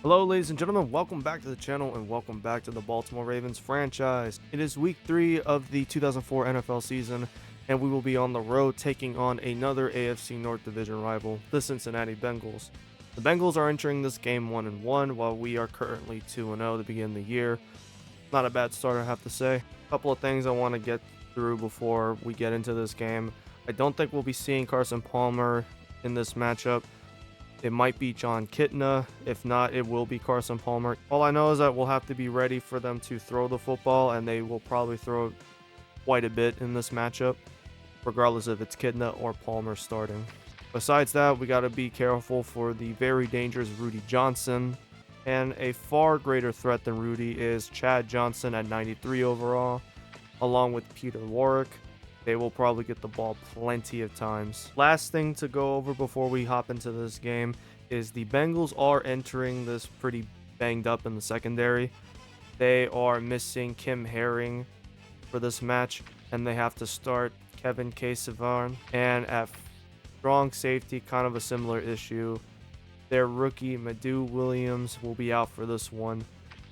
Hello ladies and gentlemen, welcome back to the channel and welcome back to the Baltimore Ravens franchise. It is week 3 of the 2004 NFL season and we will be on the road taking on another AFC North division rival, the Cincinnati Bengals. The Bengals are entering this game 1-1 while we are currently 2-0 to begin the year. Not a bad start, I have to say. A couple of things I want to get through before we get into this game. I don't think we'll be seeing Carson Palmer in this matchup. It might be John Kitna. If not, it will be Carson Palmer. All I know is that we'll have to be ready for them to throw the football, and they will probably throw quite a bit in this matchup, regardless if it's Kitna or Palmer starting. Besides that, we got to be careful for the very dangerous Rudy Johnson, and a far greater threat than Rudy is Chad Johnson at 93 overall, along with Peter Warrick. They will probably get the ball plenty of times. Last thing to go over before we hop into this game is the Bengals are entering this pretty banged up in the secondary. They are missing Kim Herring for this match, and they have to start Kevin Casavarn. And at strong safety, kind of a similar issue. Their rookie, Madu Williams, will be out for this one.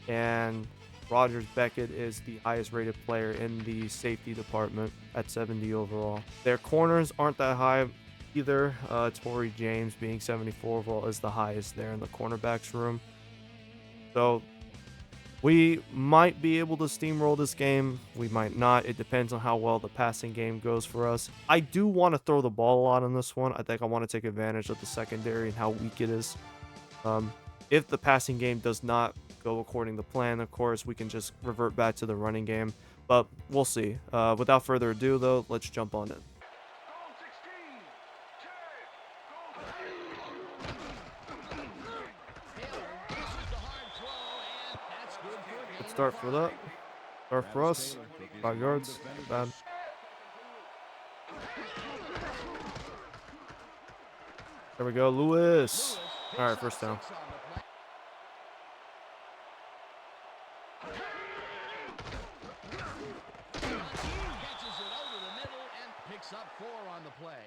And Rogers Beckett is the highest rated player in the safety department at 70 overall. Their corners aren't that high either. Torrey James being 74 overall is the highest there in the cornerbacks room. So we might be able to steamroll this game. We might not. It depends on how well the passing game goes for us. I do want to throw the ball a lot on this one. I think I want to take advantage of the secondary and how weak it is. If the passing game does not go according to plan, of course, we can just revert back to the running game, but we'll see. Without further ado, though, let's jump on in. Let's start for that. Start for us. 5 yards. Not bad. There we go, Lewis. All right, first down. Up 4 on the play.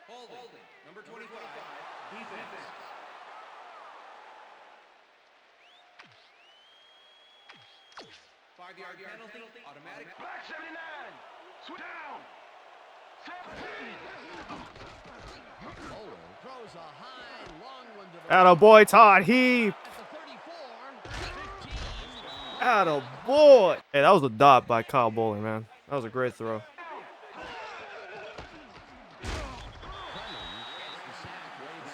Holding. Number 25. Defense. 5-yard penalty. Automatic. Back 79. Switch down. Bowling throws a high, long one to the Attaboy, Todd Heap. Attaboy. Hey, that was a dot by Kyle Bowling, man. That was a great throw.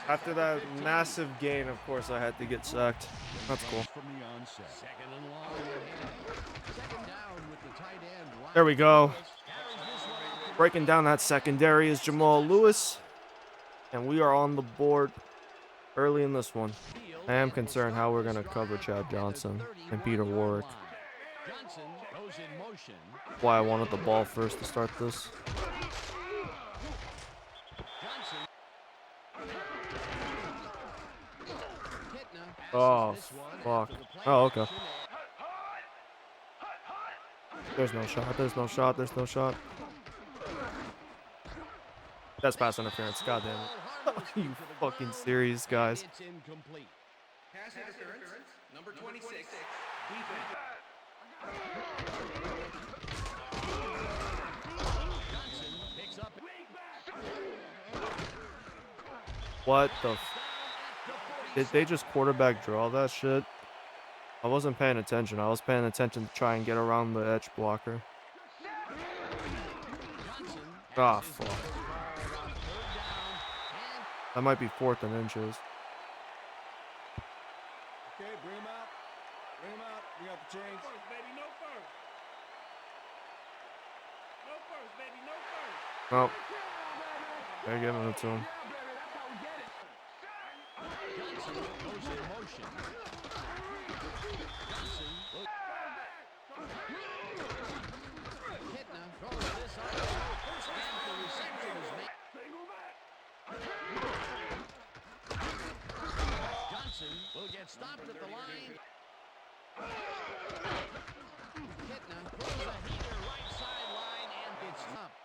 After that massive gain, of course, I had to get sacked. That's cool. There we go. Breaking down that secondary is Jamal Lewis. And we are on the board early in this one. I am concerned how we're going to cover Chad Johnson and Peter Warrick. Why I wanted the ball first to start this. Oh, fuck. Oh, okay. There's no shot. There's no shot. There's no shot. That's pass interference. God damn it. Are you fucking serious, guys? It's incomplete. Pass interference. Number 26. What the did they just quarterback draw that shit? I wasn't paying attention. I was paying attention to try and get around the edge blocker. Ah, fuck. That might be 4th and inches. Okay, bring him out. Bring him out. We got the change. No first, baby. No first. No first, baby. No first. Oh. They're giving it to him. Johnson will get stopped at the line. Kitna throws a heater right sideline and gets stopped.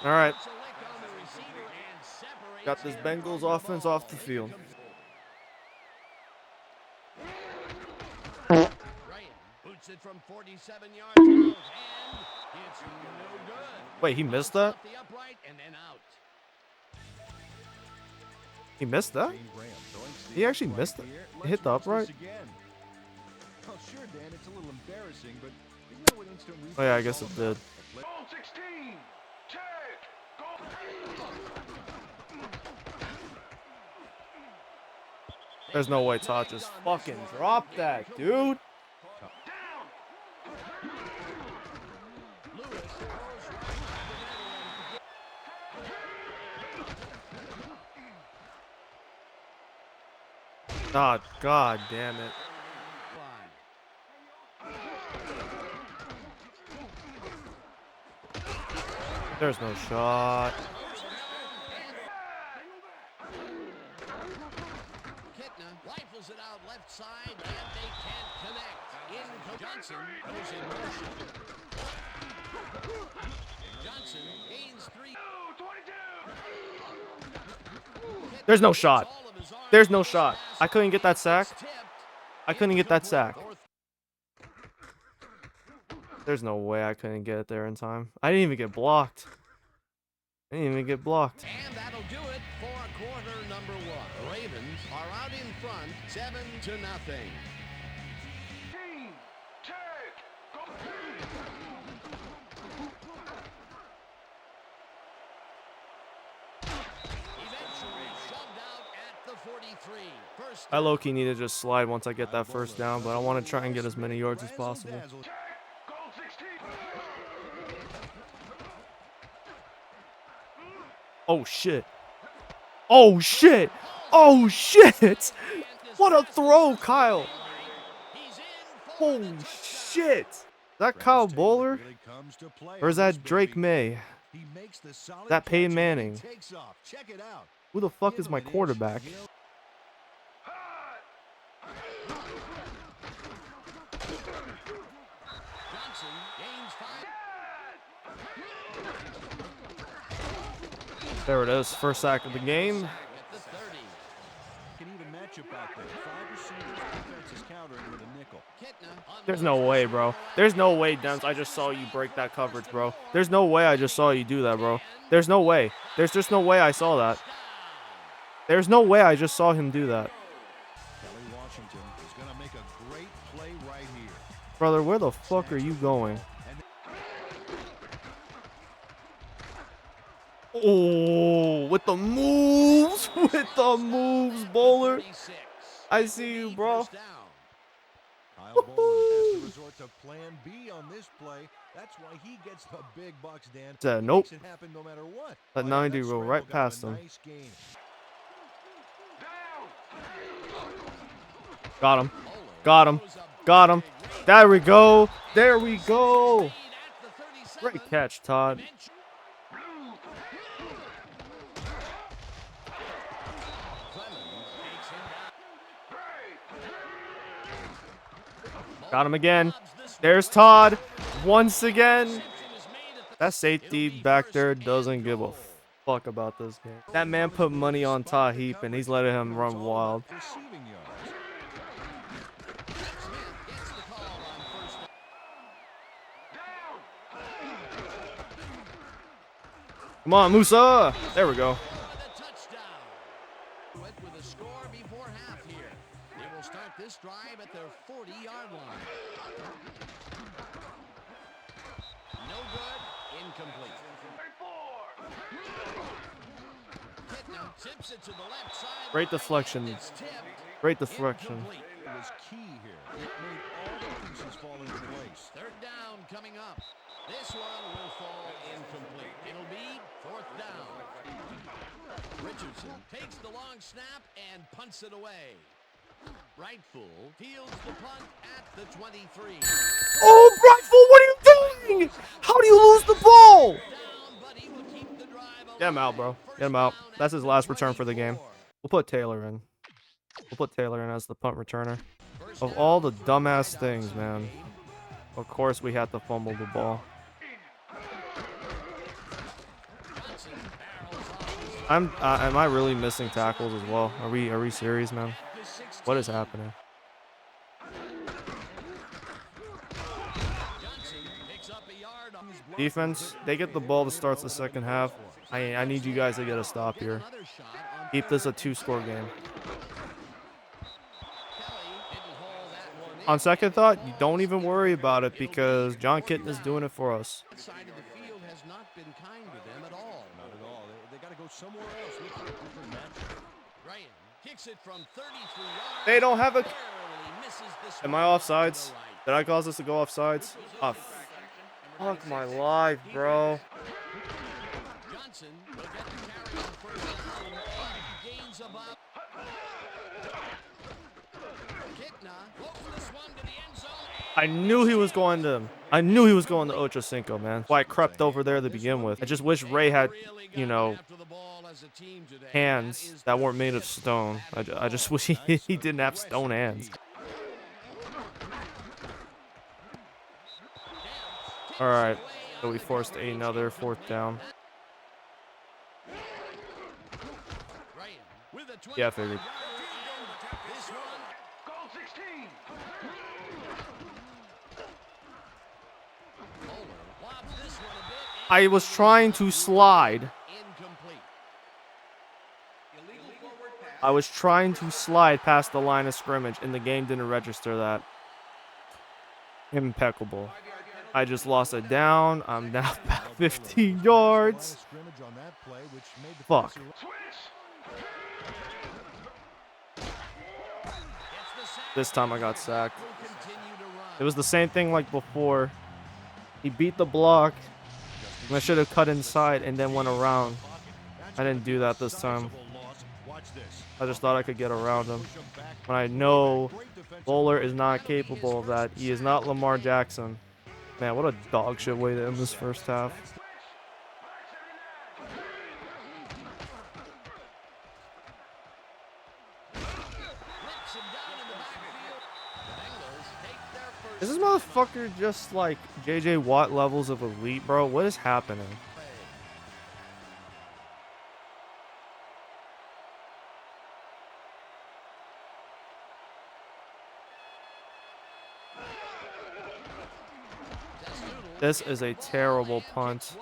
All right. Got this Bengals offense off the field. Ryan boots it from 47 yards out, and it's no good. Wait, he missed that? Off the upright and then out. He missed that? He actually missed it. He hit the upright? Oh, sure, Dan, it's a little embarrassing, but isn't that what instant replay Oh yeah, I is guess all it about? did. Goal 16. Check. There's no way Todd just fucking dropped that, dude. Ah, god damn it. There's no shot. Kitna rifles it out left side, and they can't connect. Johnson goes in motion. Johnson gains 3. There's no shot. There's no shot. I couldn't get that sack. I couldn't get that sack. There's no way I couldn't get it there in time. I didn't even get blocked. I didn't even get blocked. And that'll do it for quarter number 1. The Ravens are out in front, 7-0. Eventually shoved out at the 43. First I low-key need to just slide once I get that first down, but I want to try and get as many yards as possible. Oh shit. Oh shit. Oh shit. What a throw, Kyle. Holy shit. Is that Kyle Bowler? Or is that Drake May? That Peyton Manning? Who the fuck is my quarterback? There it is, first sack of the game. There's no way, bro. There's no way, Dems. I just saw you break that coverage, bro. There's no way I just saw you do that, bro. There's no way. There's just no way I saw that. There's no way I just saw him do that. Brother, where the fuck are you going? Oh, with the moves, Bowler. I see you, bro. Kyle Bowler has to resort to plan B on this play. That's why he gets the big bucks, Dan. Nope. Makes it happen no matter what. That 90 roll right past him. Nice gain. Got him. Got him. Got him. There we go. There we go. Great catch, Todd. Got him again. There's Todd. Once again. That safety back there doesn't give a fuck about this game. That man put money on Todd Heap, and he's letting him run wild. Come on, Musa. There we go. With a score before half here. They will start this drive at their 40-yard line. No good. Incomplete. Kitna tips it to the left side. Great deflection. It's tipped. Great deflection. Incomplete. It was key here. It made all the pieces fall into place. Third down coming up. This one will fall incomplete. It'll be fourth down. Richardson takes the long snap and punts it away. Rightful fields the punt at the 23. Oh, Rightful, what are you doing? How do you lose the ball? Down, but he will keep the drive Get him out, bro. Get him out. That's his last return for the game. We'll put Taylor in. We'll put Taylor in as the punt returner. Of all the dumbass things, man. Of course we had to fumble the ball. Am I really missing tackles as well? Are we serious, man? What is happening? Defense, they get the ball to start the second half. I need you guys to get a stop here. Keep this a 2-score game. On second thought, you don't even worry about it because John Kitten is doing it for us. Side of the field has not been kind to them at all. Not at all. They got to go somewhere else. Look for a different matchup. Ryan kicks it from 33 yards. They don't have a... Barely misses this Am one I to offsides? the right. Did I cause this to go offsides? Oh, fuck my life, bro. Johnson will get the carry on first down. Gains about. Kitna floats this one to the end zone. I knew he was going to Ocho Cinco, man. Why I crept over there to begin with. I just wish Ray had, you know, hands that weren't made of stone. I just wish he didn't have stone hands. All right, so we forced another 4th down. Yeah, I figured. I was trying to slide. I was trying to slide past the line of scrimmage, and the game didn't register that. Impeccable. I just lost a down. I'm now back 15 yards. Fuck. This time I got sacked. It was the same thing like before. He beat the block. And I should have cut inside and then went around. I didn't do that this time. I just thought I could get around him. But I know Bowler is not capable of that. He is not Lamar Jackson. Man, what a dog shit way to end this first half. Is this motherfucker just like JJ Watt levels of elite, bro? What is happening? This is a terrible punt.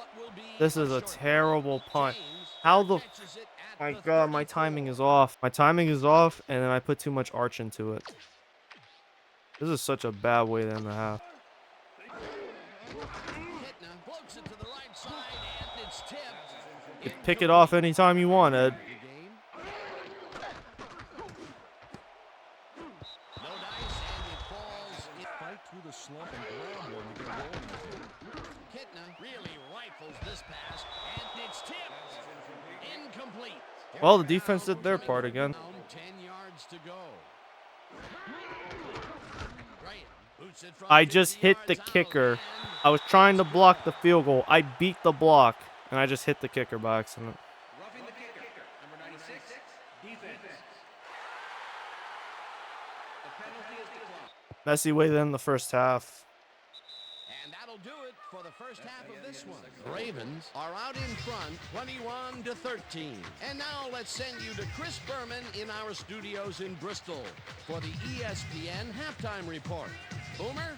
This is a terrible punt. How the... My God, my timing is off. My timing is off, and then I put too much arch into it. This is such a bad way to end the half. You can pick it off anytime you want, Ed. Well, the defense did their part again. 10 yards to go. I just hit the kicker. I was trying to block the field goal. I beat the block, and I just hit the kicker by accident. Roughing the kicker, number 96, defense. The penalty is declined. Messy way to end the first half. And that'll do it for the first half of this one. The Ravens are out in front, 21-13. And now let's send you to Chris Berman in our studios in Bristol for the ESPN halftime report. Boomer?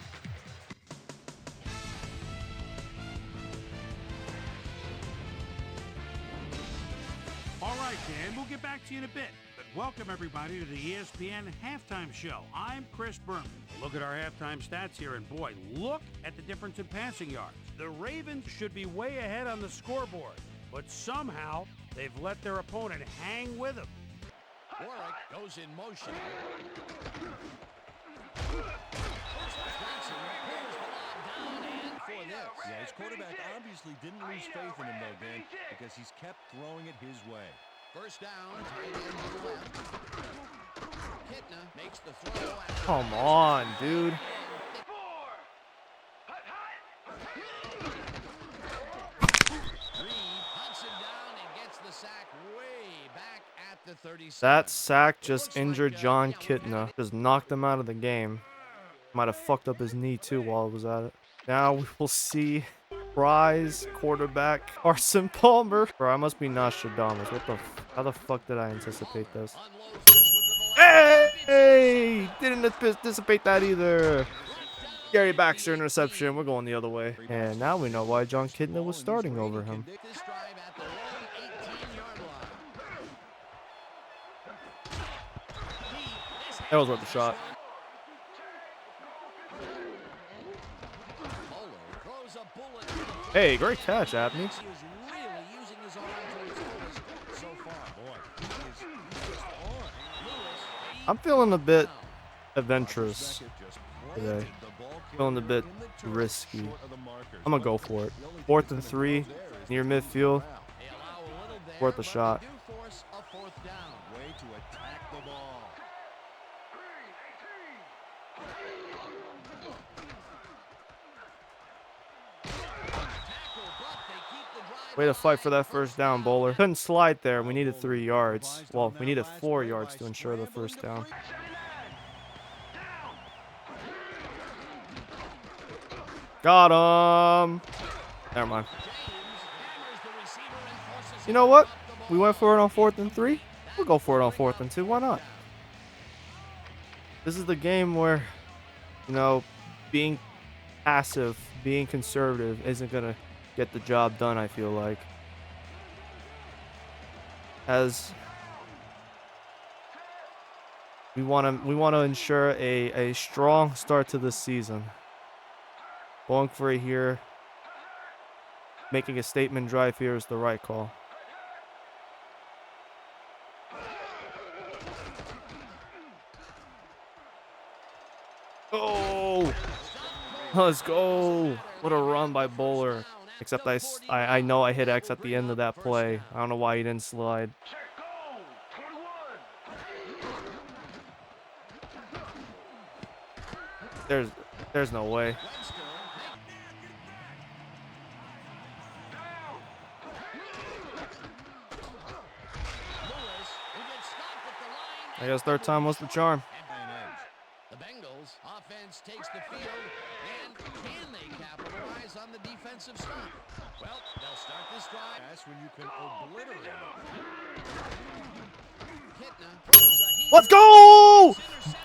All right, Dan, we'll get back to you in a bit. But welcome, everybody, to the ESPN Halftime Show. I'm Chris Berman. Look at our halftime stats here, and boy, look at the difference in passing yards. The Ravens should be way ahead on the scoreboard, but somehow they've let their opponent hang with them. Warwick goes in motion. Yeah, his quarterback obviously didn't lose faith in him, though, Dan, because he's kept throwing it his way. First down, tight end to the left. Kitna makes the throw. Come on, dude. That sack just injured John Kitna. Just knocked him out of the game. Might have fucked up his knee too while I was at it. Now we will see Prize quarterback Carson Palmer. Bro, I must be Nostradamus. What the? How the fuck did I anticipate this? Hey! Didn't anticipate that either. Gary Baxter interception. We're going the other way. And now we know why John Kitna was starting over him. This drive at the long 18-yard line. That was worth the shot. Hey, great catch, Abney. He is really using his arm to its fullest so far. Boy, he is just on. I'm feeling a bit adventurous today. Feeling a bit risky. I'm gonna go for it. 4th and 3, near midfield. They allow a little there, Worth a but shot. they do force a 4th down. Way to attack the ball. Way to fight for that first down, Bowler. Couldn't slide there. We needed 3 yards. Well, we needed 4 yards to ensure the first down. Got him. Never mind. You know what? We went for it on 4th and 3. We'll go for it on 4th and 2. Why not? This is the game where, you know, being passive, being conservative isn't going to get the job done, I feel like. As we want to ensure a strong start to this season. Going for it here, making a statement drive here is the right call. Oh, let's go. What a run by Bowler. Except I know I hit X at the end of that play. I don't know why he didn't slide. There's no way. I guess third time was the charm. The Bengals offense takes the field, and can they capitalize on the defensive stop? Well, they'll start this drive. That's when you can obliterate it. Let's go!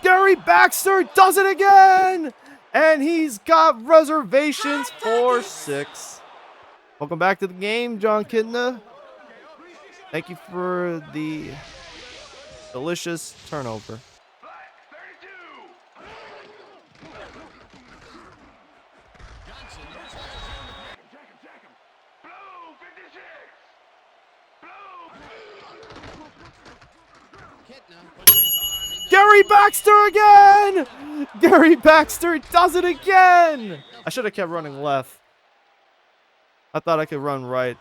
Gary Baxter does it again! And he's got reservations for 6. Welcome back to the game, John Kitna. Thank you for the delicious turnover. Gary Baxter again! Gary Baxter does it again! I should have kept running left. I thought I could run right.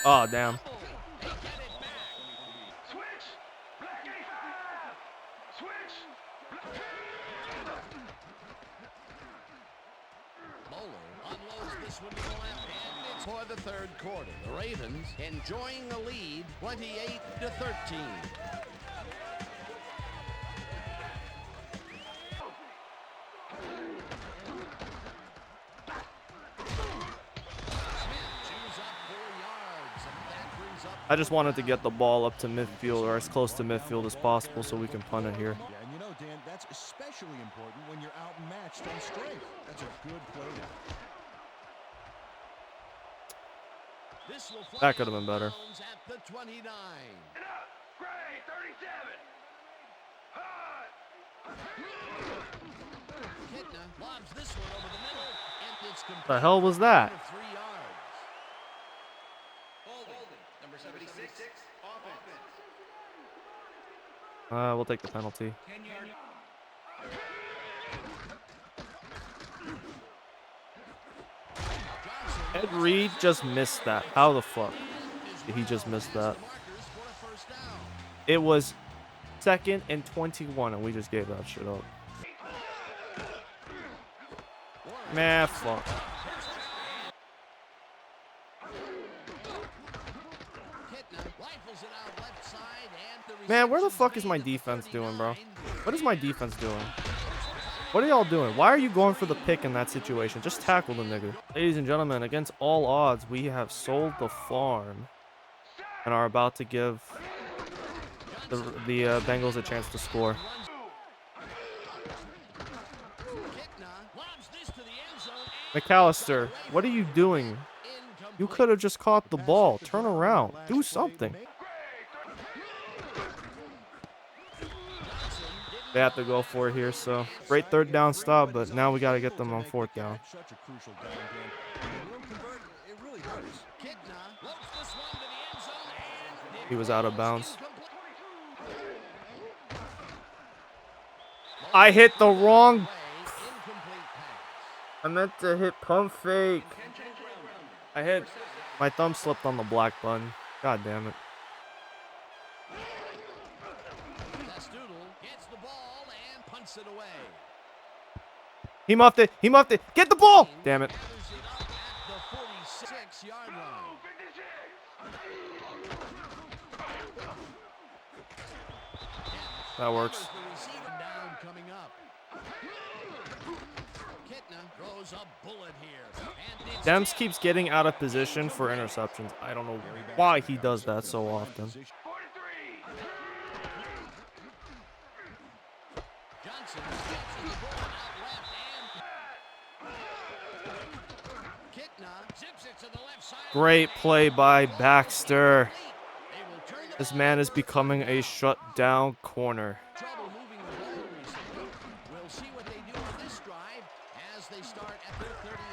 Oh, damn. For the third quarter, the Ravens enjoying the lead, 28-13. I just wanted to get the ball up to midfield or as close to midfield as possible so we can punt it here. Yeah, and you know, Dan, that's especially important when you're outmatched on strength. That's a good play there. That could have been better. At the 29. Lobs this one over the middle, and it's The hell was that? 3 yards. Holding. Number 76. Offense. We'll take the penalty. 10-yard. Ed Reed just missed that. How the fuck did he just miss that? It was 2nd and 21, and we just gave that shit up. Man, fuck. Rifles it out left side, and the Man, where the fuck is my defense doing, bro? What is my defense doing? What are y'all doing? Why are you going for the pick in that situation? Just tackle the nigga. Ladies and gentlemen, against all odds, we have sold the farm and are about to give the Bengals a chance to score. McAllister, what are you doing? You could have just caught the ball. Turn around. Do something. They have to go for it here, so great third down stop, but now we got to get them on fourth down. He was out of bounds. I hit the wrong. I meant to hit pump fake. My thumb slipped on the black button. God damn it. He muffed it. He muffed it. Get the ball. Damn it. That works. Dems keeps getting out of position for interceptions. I don't know why he does that so often. Great play by Baxter. This man is becoming a shutdown corner.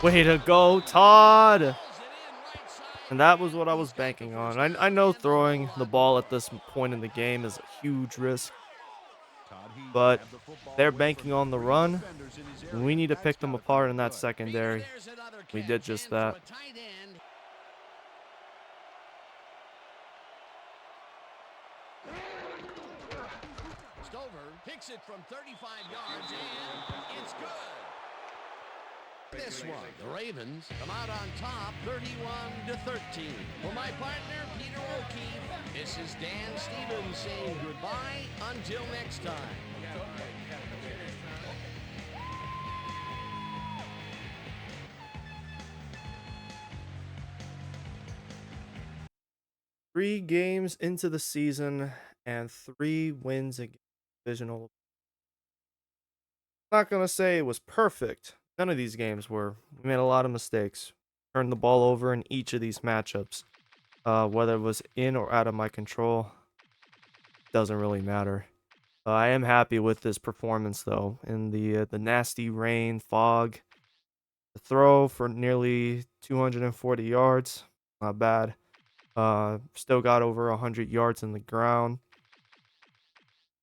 Way to go, Todd. And that was what I was banking on. I know throwing the ball at this point in the game is a huge risk, but they're banking on the run. We need to pick them apart in that secondary. We did just that. Stover kicks it from 35 yards, and it's good. This one, the Ravens come out on top, 31-13. For my partner, Peter O'Keefe, this is Dan Stevens saying goodbye until next time. 3 games into the season and 3 wins against divisional. I'm not going to say it was perfect. None of these games were. We made a lot of mistakes. Turned the ball over in each of these matchups. Whether it was in or out of my control, doesn't really matter. I am happy with this performance, though. In the nasty rain, fog, the throw for nearly 240 yards. Not bad. Still got over 100 yards in the ground.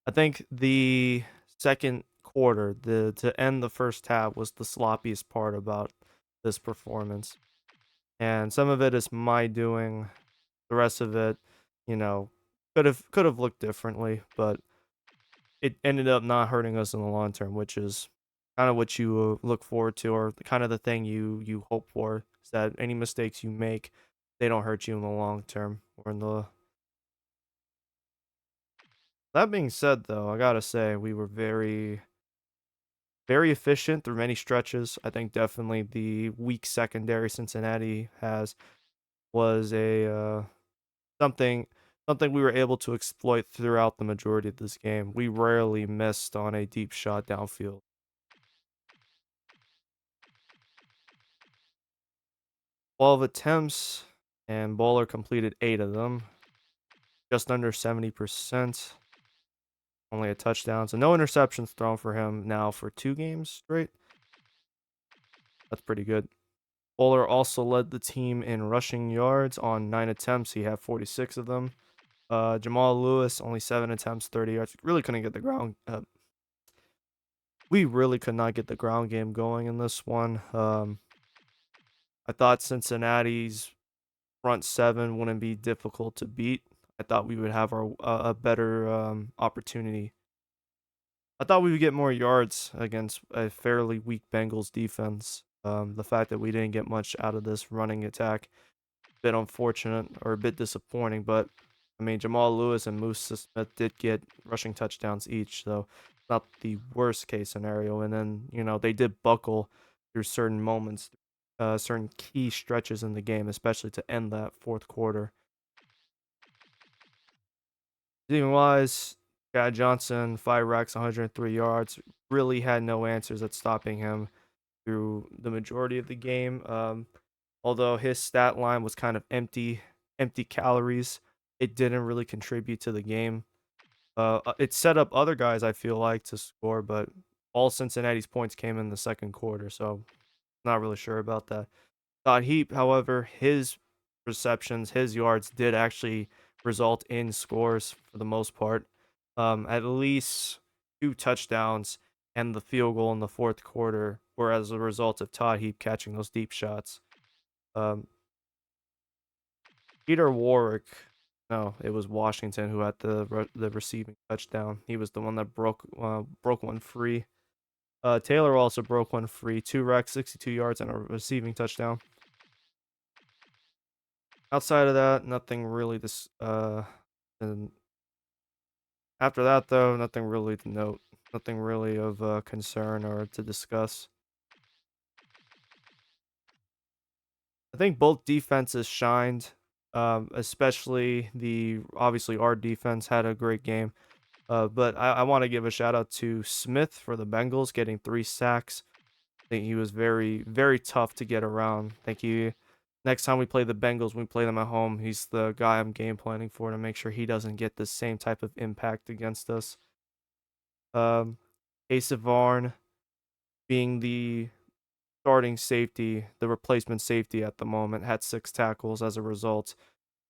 I think the second quarter, to end the first half, was the sloppiest part about this performance. And some of it is my doing. The rest of it, could have looked differently, but it ended up not hurting us in the long term, which is kind of what you look forward to, or kind of the thing you hope for, is that any mistakes you make, they don't hurt you in the long term or in the. That being said, though, I gotta say we were very, very efficient through many stretches. I think definitely the weak secondary Cincinnati was a something we were able to exploit throughout the majority of this game. We rarely missed on a deep shot downfield. 12 attempts, and Bowler completed 8 of them. Just under 70%. Only a touchdown, so no interceptions thrown for him now for 2 games straight. That's pretty good. Bowler also led the team in rushing yards on 9 attempts. He had 46 of them. Jamal Lewis, only 7 attempts, 30 yards. Really couldn't get the ground. We really could not get the ground game going in this one. I thought Cincinnati's front 7 wouldn't be difficult to beat. I thought we would have a better opportunity. I thought we would get more yards against a fairly weak Bengals defense. The fact that we didn't get much out of this running attack, a bit unfortunate or a bit disappointing, but I mean, Jamal Lewis and Musa Smith did get rushing touchdowns each, so not the worst case scenario. And then, they did buckle through certain moments, certain key stretches in the game, especially to end that fourth quarter. Receiving wise, Guy Johnson, 5 racks, 103 yards, really had no answers at stopping him through the majority of the game. Although his stat line was kind of empty calories, it didn't really contribute to the game. It set up other guys, I feel like, to score, but all Cincinnati's points came in the second quarter, so not really sure about that. Todd Heap, however, his receptions, his yards did actually result in scores for the most part. At least 2 touchdowns and the field goal in the fourth quarter were as a result of Todd Heap catching those deep shots. Um, Peter Warwick, no, it was Washington who had the receiving touchdown. He was the one that broke one free. Taylor also broke one free, 2 racks, 62 yards, and a receiving touchdown. Outside of that, nothing really and after that though, nothing really to note. Nothing really of concern or to discuss. I think both defenses shined, especially obviously our defense had a great game. But I want to give a shout out to Smith for the Bengals getting 3 sacks. I think he was very, very tough to get around. Thank you. Next time we play the Bengals, we play them at home. He's the guy I'm game planning for to make sure he doesn't get the same type of impact against us. Asa Varn being the starting safety, the replacement safety at the moment, had 6 tackles as a result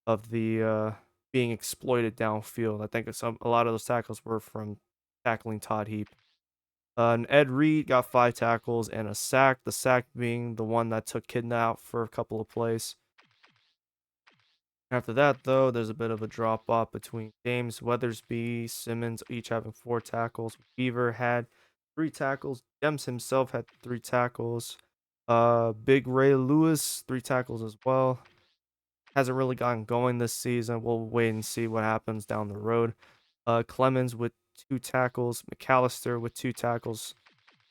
of the being exploited downfield. I think a lot of those tackles were from tackling Todd Heap. And Ed Reed got 5 tackles and a sack. The sack being the one that took Kidna out for a couple of plays. After that, though, there's a bit of a drop off between James Weathersby, Simmons, each having 4 tackles. Beaver had 3 tackles. Dems himself had 3 tackles. Big Ray Lewis, 3 tackles as well. Hasn't really gotten going this season. We'll wait and see what happens down the road. Clemens with 2 tackles. McAllister with 2 tackles.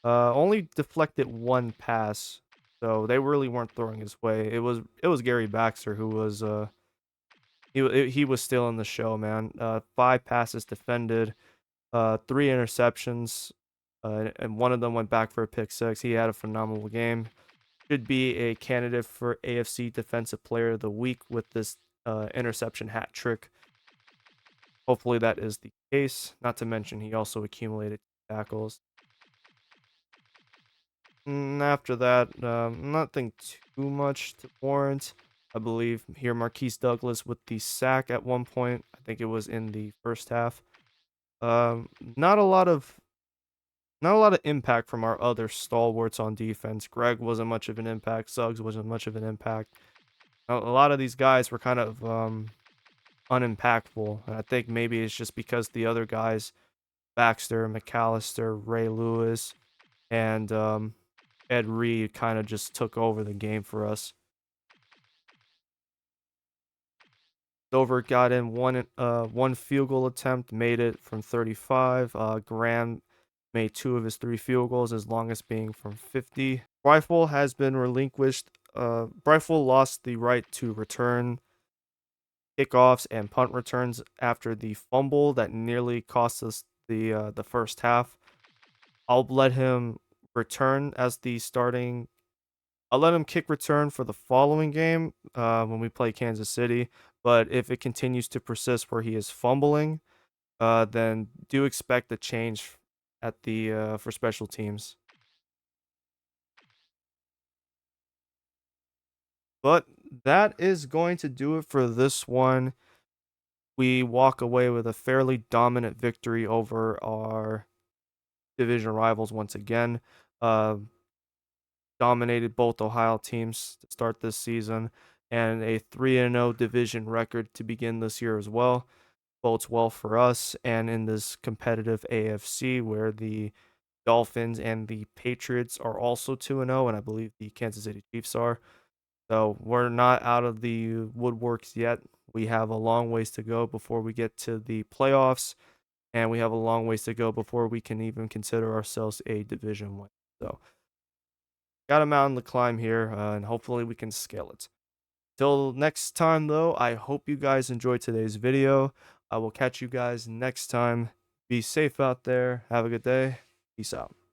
Only deflected 1 pass, so they really weren't throwing his way. It was Gary Baxter who was he was still in the show, man. 5 passes defended, 3 interceptions, and one of them went back for a pick six. He had a phenomenal game. Should be a candidate for AFC Defensive Player of the Week with this interception hat trick. Hopefully that is the case. Not to mention he also accumulated tackles. After that, nothing too much to warrant. I believe here Marquise Douglas with the sack at one point. I think it was in the first half. Not a lot of impact from our other stalwarts on defense. Greg wasn't much of an impact. Suggs wasn't much of an impact. A lot of these guys were kind of unimpactful, and I think maybe it's just because the other guys, Baxter, McAllister, Ray Lewis, and Ed Reed, kind of just took over the game for us. Dover got in one field goal attempt, made it from 35. Graham made 2 of his 3 field goals, his longest being from 50. Rifle has been relinquished. Rifle lost the right to return kickoffs and punt returns after the fumble that nearly cost us the first half. I'll let him return as the starting. I'll let him kick return for the following game when we play Kansas City. But if it continues to persist where he is fumbling, then do expect a change at the for special teams. But that is going to do it for this one. We walk away with a fairly dominant victory over our division rivals once again. Dominated both Ohio teams to start this season, and a 3-0 division record to begin this year as well. Bodes well for us, and in this competitive AFC where the Dolphins and the Patriots are also 2-0, and I believe the Kansas City Chiefs are. So we're not out of the woodworks yet. We have a long ways to go before we get to the playoffs, and we have a long ways to go before we can even consider ourselves a division win. So, got a mountain to climb here, and hopefully we can scale it. Till next time, though, I hope you guys enjoyed today's video. I will catch you guys next time. Be safe out there. Have a good day. Peace out.